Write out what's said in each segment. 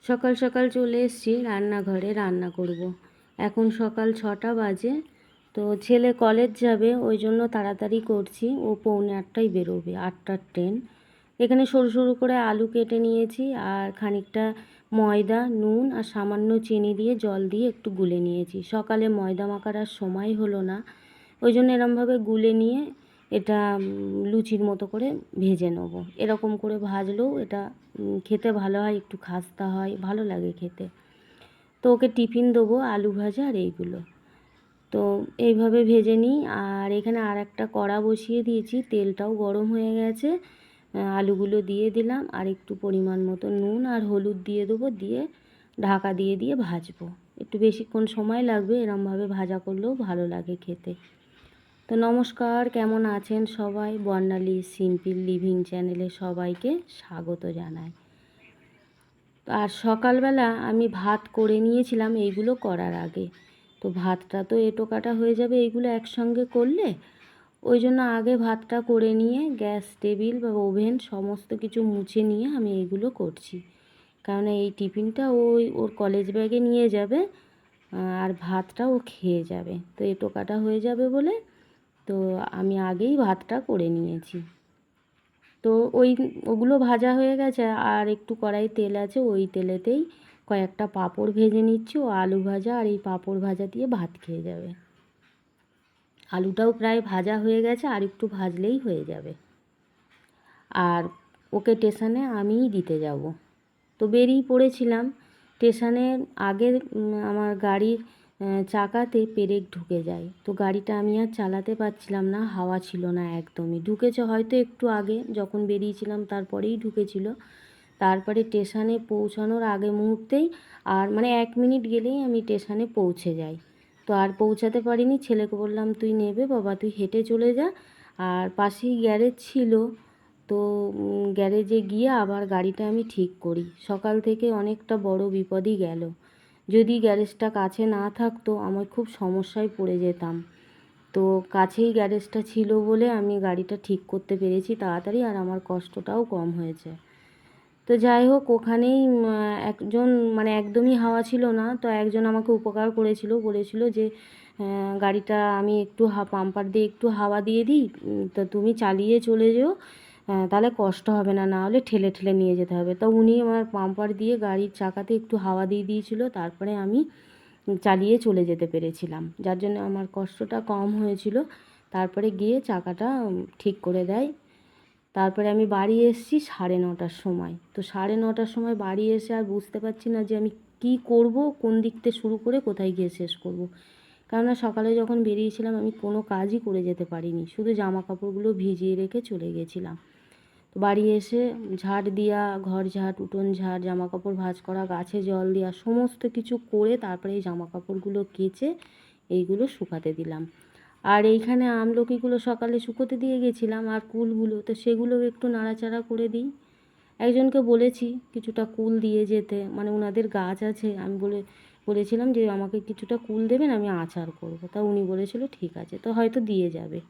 সকাল সকাল চলে এসেছি রান্নাঘরে, রান্না করব। এখন সকাল 6টা বাজে। তো ছেলে কলেজ যাবে, ওই জন্য তাড়াতাড়ি করছি। ও 7:45টায় বেরোবে, 8টার ট্রেন। এখানে সরু সরু করে আলু কেটে নিয়েছি, আর খানিকটা ময়দা, নুন আর সামান্য চিনি দিয়ে জল দিয়ে একটু গুলে নিয়েছি। সকালে ময়দা মাখার আর সময় হলো না, ওই জন্য এরমভাবে গুলে নিয়ে এটা লুচির মতো করে ভেজে নেবো। এরকম করে ভাজলেও এটা খেতে ভালো হয়, একটু খাস্তা হয়, ভালো লাগে খেতে। তো ওকে টিফিন দেবো আলু ভাজা আর এইগুলো। তো এইভাবে ভেজে নিই। আর এখানে আর একটা কড়া বসিয়ে দিয়েছি, তেলটাও গরম হয়ে গেছে। আলুগুলো দিয়ে দিলাম, আর একটু পরিমাণ মতো নুন আর হলুদ দিয়ে দেবো, দিয়ে ঢাকা দিয়ে দিয়ে ভাজবো। একটু বেশিক্ষণ সময় লাগবে, এরমভাবে ভাজা করলেও ভালো লাগে খেতে। তো নমস্কার, কেমন আছেন সবাই? বর্ণালী সিম্পল লিভিং চ্যানেলে সবাইকে স্বাগত জানাই। আর সকালবেলা আমি ভাত করে নিয়েছিলাম এইগুলো করার আগে। তো ভাতটা তো এঁটো কাটা হয়ে যাবে এইগুলো একসঙ্গে করলে, ওই জন্য আগে ভাতটা করে নিয়ে গ্যাস, টেবিল বা ওভেন সমস্ত কিছু মুছে নিয়ে আমি এইগুলো করছি। কারণ এই টিফিনটা ওর কলেজ ব্যাগে নিয়ে যাবে, আর ভাতটা ও খেয়ে যাবে। তো এঁটো কাটা হয়ে যাবে বলে তো আমি আগেই ভাতটা করে নিয়েছি। তো ওগুলো ভাজা হয়ে গেছে, আর একটু কড়াই তেল আছে, ওই তেলেতেই কয়েকটা পাঁপড় ভেজে নিচ্ছি। ও আলু ভাজা আর এই পাঁপড় ভাজা দিয়ে ভাত খেয়ে যাবে। আলুটাও প্রায় ভাজা হয়ে গেছে, আর একটু ভাজলেই হয়ে যাবে। আর ওকে স্টেশনে আমিই দিতে যাব। তো বেরিয়ে পড়েছিলাম। স্টেশনের আগে আমার গাড়ির চাকাতে পেরেক ঢুকে যায়। তো গাড়িটা আমি আর চালাতে পারছিলাম না, হাওয়া ছিল না একদমই। ঢুকেছে হয়তো একটু আগে, যখন বেরিয়েছিলাম তারপরেই ঢুকেছিল। তারপরে স্টেশনে পৌঁছানোর আগে মুহূর্তেই, আর মানে 1 মিনিট গেলেই আমি স্টেশনে পৌঁছে যাই। তো আর পৌঁছাতে পারিনি। ছেলেকে বললাম, তুই নেবে বাবা, তুই হেঁটে চলে যা। আর পাশেই গ্যারেজ ছিল, তো গ্যারেজে গিয়ে আবার গাড়িটা আমি ঠিক করি। সকাল থেকে অনেকটা বড় বিপদই গেল। যদি গ্যারেজটা কাছে না থাকতো আমার খুব সমস্যায় পড়ে যেতাম। তো কাছেই গ্যারেজটা ছিল বলে আমি গাড়িটা ঠিক করতে পেরেছি তাড়াতাড়ি, আর আমার কষ্টটাও কম হয়েছে। তো যাই হোক, ওখানেই একজন, মানে একদমই হাওয়া ছিল না, তো একজন আমাকে উপকার করেছিল, বলেছিল যে গাড়িটা আমি একটু পাম্পার দিয়ে একটু হাওয়া দিয়ে দিই, তো তুমি চালিয়ে চলে যেও, তাহলে কষ্ট হবে না, না হলে ঠেলে ঠেলে নিয়ে যেতে হবে। তো উনি আমার পাম্পার দিয়ে গাড়ির চাকাতে একটু হাওয়া দিয়ে দিয়েছিল, তারপরে আমি চালিয়ে চলে যেতে পেরেছিলাম, যার জন্য আমার কষ্টটা কম হয়েছিল। তারপরে গিয়ে চাকাটা ঠিক করে দেয়। তারপরে আমি বাড়ি এসেছি 9:30টার সময়। তো 9:30টার সময় বাড়ি এসে আর বুঝতে পারছি না যে আমি কী করব, কোন দিক থেকে শুরু করে কোথায় গিয়ে শেষ করব। কেননা সকালে যখন বেরিয়েছিলাম আমি কোনো কাজই করে যেতে পারিনি, শুধু জামা কাপড়গুলো ভিজিয়ে রেখে চলে গেছিলাম। তো বাড়ি এসে ঝাড় দেওয়া, ঘর ঝাড়, উঠোন ঝাড়, জামা কাপড় ভাঁজ করা, গাছে জল দেওয়া, সমস্ত কিছু করে তারপরে এই জামা কাপড়গুলো কেচে এইগুলো শুকাতে দিলাম। আর এইখানে আমলকিগুলো সকালে শুকোতে দিয়ে গেছিলাম, আর কুলগুলো তো সেগুলোও একটু নাড়াচাড়া করে দিই। একজনকে বলেছি কিছুটা কুল দিয়ে যেতে, মানে ওনাদের গাছ আছে। আমি বলেছিলাম যে আমাকে কিছুটা কুল দেবেন, আমি আচার করব। তা উনি বলেছিল ঠিক আছে, তো হয়তো দিয়ে যাবে।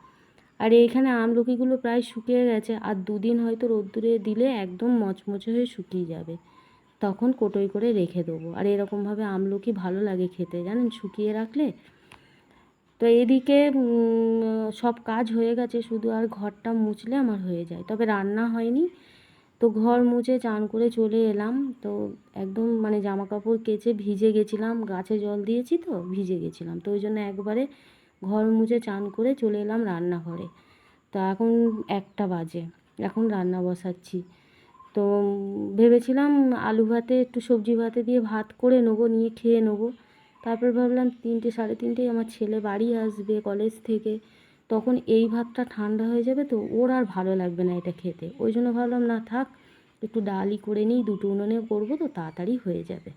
আর এইখানে আমলকিগুলো প্রায় শুকিয়ে গেছে, আর 2 দিন হয়তো রোদ্দুরে দিলে একদম মচমচে হয়ে শুকিয়ে যাবে, তখন কোটোয় করে রেখে দেবো। আর এরকমভাবে আমলকি ভালো লাগে খেতে, জানেন, শুকিয়ে রাখলে। তো এদিকে সব কাজ হয়ে গেছে, শুধু আর ঘরটা মুছলে আমার হয়ে যায়। তবে রান্না হয়নি। তো ঘর মুছে চান করে চলে এলাম। তো একদম মানে জামা কাপড় কেচে ভিজে গেছিলাম, গাছে জল দিয়েছি তো ভিজে গেছিলাম, তো ওই জন্য একবারে ঘর মুছে চান করে চলে এলাম রান্নাঘরে। তো এখন 1টা বাজে, এখন রান্না বসাচ্ছি। তো ভেবেছিলাম আলু ভাতে একটু সবজি ভাতে দিয়ে ভাত করে নেবো, নিয়ে খেয়ে নেবো। তারপর ভাবলাম 3টে, 3:30টায় আমার ছেলে বাড়ি আসবে কলেজ থেকে, তখন এই ভাতটা ঠান্ডা হয়ে যাবে, তো ওর আর ভালো লাগবে না এটা খেতে। ওই জন্য ভাবলাম না থাক, একটু ডালই করে নিই, 2টো উনুনে করবো তো তাড়াতাড়ি হয়ে যাবে।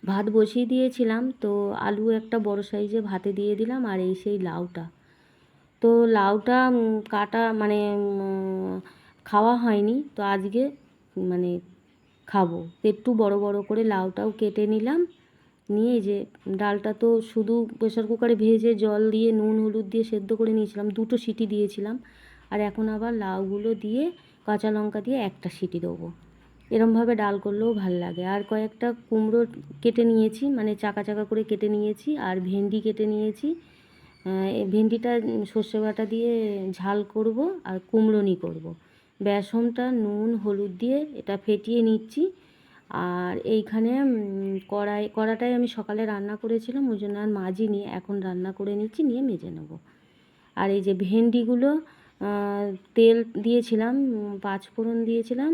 ভাত বসিয়ে দিয়েছিলাম, তো আলু একটা বড় সাইজে ভাতে দিয়ে দিলাম। আর এই সেই লাউটা, তো লাউটা কাটা মানে খাওয়া হয়নি, তো আজকে মানে খাবো। একটু বড় বড় করে লাউটাও কেটে নিলাম, নিয়ে যে ডালটা তো শুধু প্রেসার কুকারে ভেজে জল দিয়ে নুন হলুদ দিয়ে সেদ্ধ করে নিয়েছিলাম, 2টো সিটি দিয়েছিলাম। আর এখন আবার লাউগুলো দিয়ে কাঁচা লঙ্কা দিয়ে একটা সিটি দেবো। এরমভাবে ডাল করলেও ভাল লাগে। আর কয়েকটা কুমড়ো কেটে নিয়েছি, মানে চাকা চাকা করে কেটে নিয়েছি, আর ভেন্ডি কেটে নিয়েছি। এই ভেন্ডিটা সর্ষে বাটা দিয়ে ঝাল করব আর কুমড়োনি করব। বেসনটা নুন হলুদ দিয়ে এটা ফেটিয়ে নিচ্ছি। আর এইখানে কড়াটায় আমি সকালে রান্না করেছিলাম, ওই জন্য আর মাজিনি, এখন রান্না করে নিচ্ছি, নিয়ে মেজে নেব। আর এই যে ভেন্ডিগুলো তেল দিয়েছিলাম, পাঁচফোড়ন দিয়েছিলাম,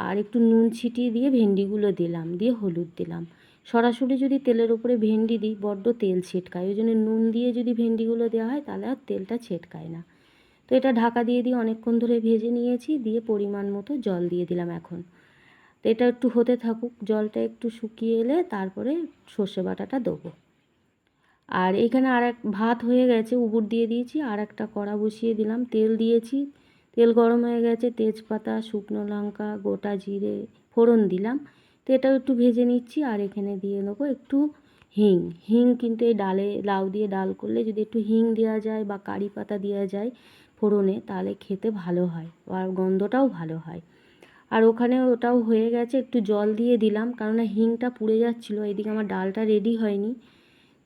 আর একটু নুন ছিটিয়ে দিয়ে ভেন্ডিগুলো দিলাম, দিয়ে হলুদ দিলাম। সরাসরি যদি তেলের উপরে ভেন্ডি দিই বড্ড তেল ছিটকায়, ওই জন্য নুন দিয়ে যদি ভেন্ডিগুলো দেওয়া হয় তাহলে আর তেলটা ছিটকায় না। তো এটা ঢাকা দিয়ে অনেকক্ষণ ধরে ভেজে নিয়েছি, দিয়ে পরিমাণ মতো জল দিয়ে দিলাম এখন। তো এটা একটু হতে থাকুক, জলটা একটু শুকিয়ে এলে তারপরে সর্ষে বাটাটা দেবো। আর এখানে আর এক ভাত হয়ে গেছে, উবুর দিয়ে দিয়েছি, আর একটা কড়া বসিয়ে দিলাম, তেল দিয়েছি, তেল গরম হয়ে গেছে, তেজপাতা, শুকনো লঙ্কা, গোটা জিরে ফোড়ন দিলাম। তো এটাও একটু ভেজে নিচ্ছি। আর এখানে দিয়ে নেবো একটু হিং। হিং কিন্তু এই ডালে, লাউ দিয়ে ডাল করলে যদি একটু হিং দেওয়া যায় বা কারি পাতা দেওয়া যায় ফোড়নে, তাহলে খেতে ভালো হয় আর গন্ধটাও ভালো হয়। আর ওখানে ওটাও হয়ে গেছে, একটু জল দিয়ে দিলাম, কেননা হিংটা পুড়ে যাচ্ছিলো, এদিকে আমার ডালটা রেডি হয়নি।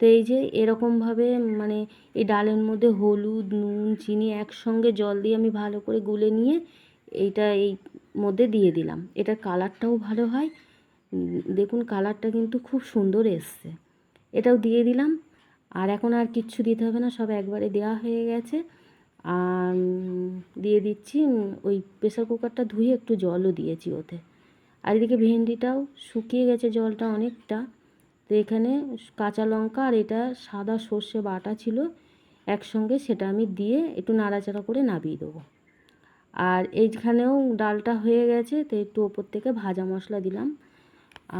তো এই যে এরকমভাবে, মানে এই ডালের মধ্যে হলুদ নুন চিনি একসঙ্গে জল দিয়ে আমি ভালো করে গুলে নিয়ে এইটা এই মধ্যে দিয়ে দিলাম। এটার কালারটাও ভালো হয়, দেখুন কালারটা কিন্তু খুব সুন্দর এসছে। এটাও দিয়ে দিলাম। আর এখন আর কিচ্ছু দিতে হবে না, সব একবারে দেওয়া হয়ে গেছে। আর দিয়ে দিচ্ছি ওই প্রেসার কুকারটা ধুয়ে একটু জলও দিয়েছি ওতে। আর এদিকে ভেন্ডিটাও শুকিয়ে গেছে জলটা অনেকটা। তো এখানে কাঁচা লঙ্কা আর এটা সাদা সর্ষে বাটা ছিল একসঙ্গে, সেটা আমি দিয়ে একটু নাড়াচাড়া করে নামিয়ে দেবো। আর এইখানেও ডালটা হয়ে গেছে, তো একটু ওপর থেকে ভাজা মশলা দিলাম।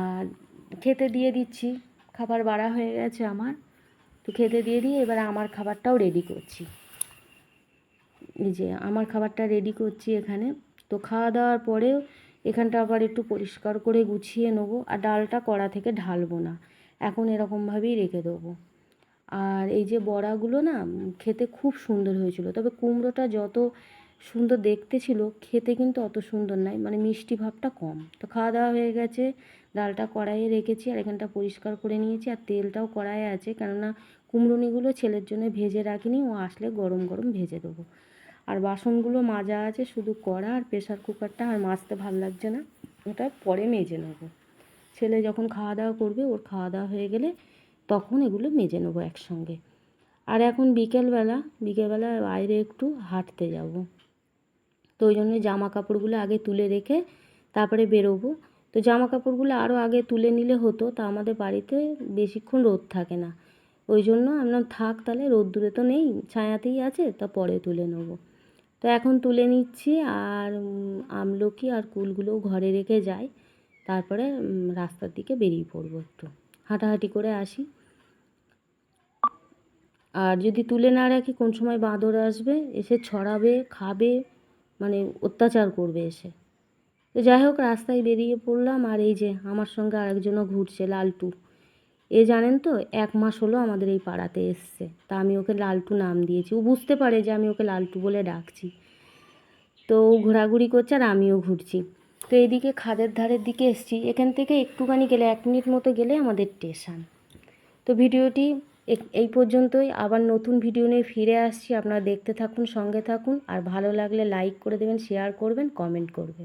আর খেতে দিয়ে দিচ্ছি, খাবার বাড়া হয়ে গেছে আমার। তো খেতে দিয়ে এবার আমার খাবারটাও রেডি করছি। এই যে আমার খাবারটা রেডি করছি এখানে। তো খাওয়া দাওয়ার পরেও এখানটা আবার একটু পরিষ্কার করে গুছিয়ে নেবো। আর ডালটা কড়া থেকে ঢালবো না, এখন এরকমভাবেই রেখে দেবো। আর এই যে বড়াগুলো না খেতে খুব সুন্দর হয়েছিল, তবে কুমড়োটা যত সুন্দর দেখতে ছিল খেতে কিন্তু অত সুন্দর নয়, মানে মিষ্টি ভাবটা কম। তো খাওয়া দাওয়া হয়ে গেছে, ডালটা কড়াইয়ে রেখেছি, আর এখানটা পরিষ্কার করে নিয়েছি, আর তেলটাও কড়াইয়ে আছে, কেননা কুমড়োনিগুলো ছেলের জন্য ভেজে রাখিনি, ও আসলে গরম গরম ভেজে দেবো। আর বাসনগুলো মাজা আছে, শুধু কড়া আর প্রেসার কুকারটা আর মাজতে ভালো লাগছে না, ওটা পরে মেজে নেবো। ছেলে যখন খাওয়া দাওয়া করবে, ওর খাওয়া দাওয়া হয়ে গেলে তখন এগুলো মেজে নেবো একসঙ্গে। আর এখন বিকেলবেলা বাইরে একটু হাঁটতে যাব, তো ওই জন্য জামা কাপড়গুলো আগে তুলে রেখে তারপরে বেরোবো। তো জামা কাপড়গুলো আরও আগে তুলে নিলে হতো, তা আমাদের বাড়িতে বেশিক্ষণ রোদ থাকে না, ওই জন্য আমরা থাক তাহলে, রোদ্দুরে তো নেই, ছায়াতেই আছে, তা পরে তুলে নেবো। তো এখন তুলে নিচ্ছি। আর আমলকি আর কুলগুলোও ঘরে রেখে যাই, তারপরে রাস্তার দিকে বেরিয়ে পড়বো, একটু হাঁটাহাঁটি করে আসি। আর যদি তুলে না রাখি কোন সময় বাঁদর আসবে, এসে ছড়াবে, খাবে, মানে অত্যাচার করবে এসে। তো যাই হোক, রাস্তায় বেরিয়ে পড়লাম। আর এই যে আমার সঙ্গে আরেকজনও ঘুরছে, লালটু। এ জানেন তো 1 মাস হলো আমাদের এই পাড়াতে এসছে, তা আমি ওকে লালটু নাম দিয়েছি। ও বুঝতে পারে যে আমি ওকে লালটু বলে ডাকছি। তো ও ঘোরাঘুরি করছে আর আমিও ঘুরছি। তো এইদিকে খাদের ধারের দিকে এসছি, এখান থেকে একটুখানি গেলে 1 মিনিট মতো গেলে আমাদের স্টেশন। তো ভিডিওটি এই পর্যন্তই, আবার নতুন ভিডিও নিয়ে ফিরে আসছি। আপনারা দেখতে থাকুন, সঙ্গে থাকুন, আর ভালো লাগলে লাইক করে দেবেন, শেয়ার করবেন, কমেন্ট করবেন।